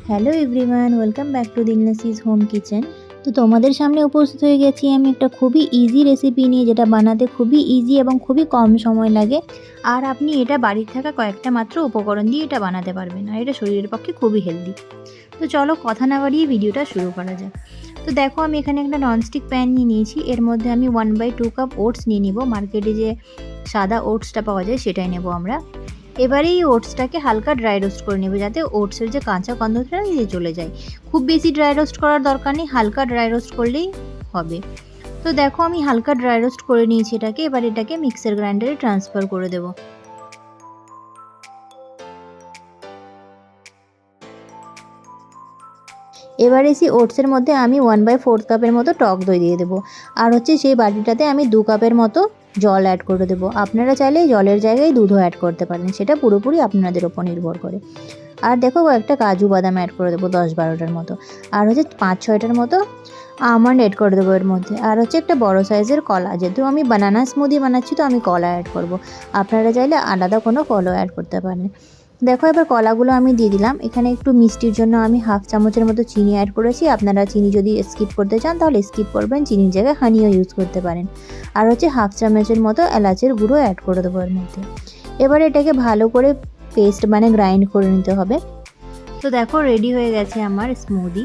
Hello everyone, welcome back to Dilnasi's home kitchen. তো তোমাদের সামনে উপস্থিত হয়ে গেছি আমি একটা খুবই ইজি রেসিপি নিয়ে, যেটা বানাতে খুবই ইজি এবং খুবই কম সময় লাগে। আর আপনি এটা বাড়ির থাকা কয়েকটা মাত্র উপকরণ দিয়ে এটা বানাতে পারবেন, আর এটা শরীরের পক্ষে খুবই হেলদি। তো চলো কথা না বাড়িয়ে ভিডিওটা শুরু করা যাক। তো দেখো, আমি এখানে একটা ননস্টিক প্যান নিয়ে নিয়েছি। এর মধ্যে আমি 1/2 কাপ ওটস নিয়ে নিব। মার্কেটে যে সাদা ওটসটা পাওয়া যায় সেটাই নেব আমরা। এবারে এই ওটসটাকে হালকা ড্রাই রোস্ট করে নেবে, যাতে ওটসের যে কাঁচা গন্ধটা দিয়ে চলে যায়। খুব বেশি ড্রাই রোস্ট করার দরকার নেই, হালকা ড্রাই রোস্ট করলেই হবে। তো দেখো, আমি হালকা ড্রাই রোস্ট করে নিয়েছি এটাকে। এবার এটাকে মিক্সার গ্রাইন্ডারে ট্রান্সফার করে দেবো। এবার এসে ওটসের মধ্যে আমি 1/4 কাপের মতো টক দই দিয়ে দেবো। আর সেই বাটিটাতে আমি 2 কাপের মতো জল অ্যাড করে দেবো। আপনারা চাইলে জলের জায়গায় দুধও অ্যাড করতে পারেন, সেটা পুরোপুরি আপনাদের ওপর নির্ভর করে। আর দেখো, একটা কাজু বাদাম অ্যাড করে দেবো 10-12টার মতো। আর 5-6টার মতো আমন্ড অ্যাড করে দেবো এর মধ্যে। আর একটা বড় সাইজের কলা, যেহেতু আমি বানানা স্মুদি বানাচ্ছি তো আমি কলা অ্যাড করব। আপনারা চাইলে আলাদা কোনো ফলও অ্যাড করতে পারেন। দেখো, এবার কলাগুলো আমি দিয়ে দিলাম। এখানে একটু মিষ্টির জন্য আমি 1/2 চামচের মতো চিনি অ্যাড করেছি। আপনারা চিনি যদি স্কিপ করতে চান তাহলে স্কিপ করবেন, চিনির জায়গায় হানিও ইউজ করতে পারেন। আর 1/2 চামচের মতো এলাচের গুঁড়ো অ্যাড করে দেবো এর মধ্যে। এবার এটাকে ভালো করে পেস্ট গ্রাইন্ড করে নিতে হবে। তো দেখো, রেডি হয়ে গেছে আমার স্মুদি।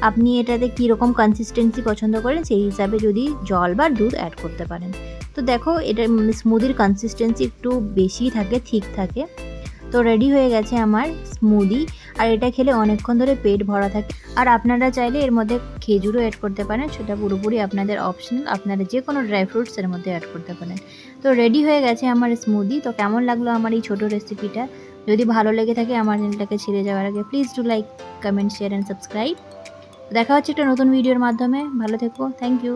আপনি এটাতে কীরকম কনসিস্টেন্সি পছন্দ করেন সেই হিসাবে যদি জল বা দুধ অ্যাড করতে পারেন। তো দেখো, এটা স্মুদির কনসিস্টেন্সি একটু বেশি থাকে, ঠিক থাকে। তো রেডি হয়ে গেছে আমার স্মুদি। আর এটা খেলে অনেকক্ষণ ধরে পেট ভরা থাকে। আর আপনারা চাইলে এর মধ্যে খেজুরও অ্যাড করতে পারেন, সেটা পুরোপুরি আপনাদের অপশনাল। আপনারা যে কোনো ড্রাই ফ্রুটস এর মধ্যে অ্যাড করতে পারেন। তো রেডি হয়ে গেছে আমার স্মুদি। তো কেমন লাগলো আমার এই ছোটো রেসিপিটা? যদি ভালো লেগে থাকে আমার চ্যানেলটাকে ছেড়ে যাওয়ার আগে please do like, comment, share and subscribe. দেখা হচ্ছে একটা নতুন ভিডিওর মাধ্যমে। ভালো থেকো, থ্যাংক ইউ।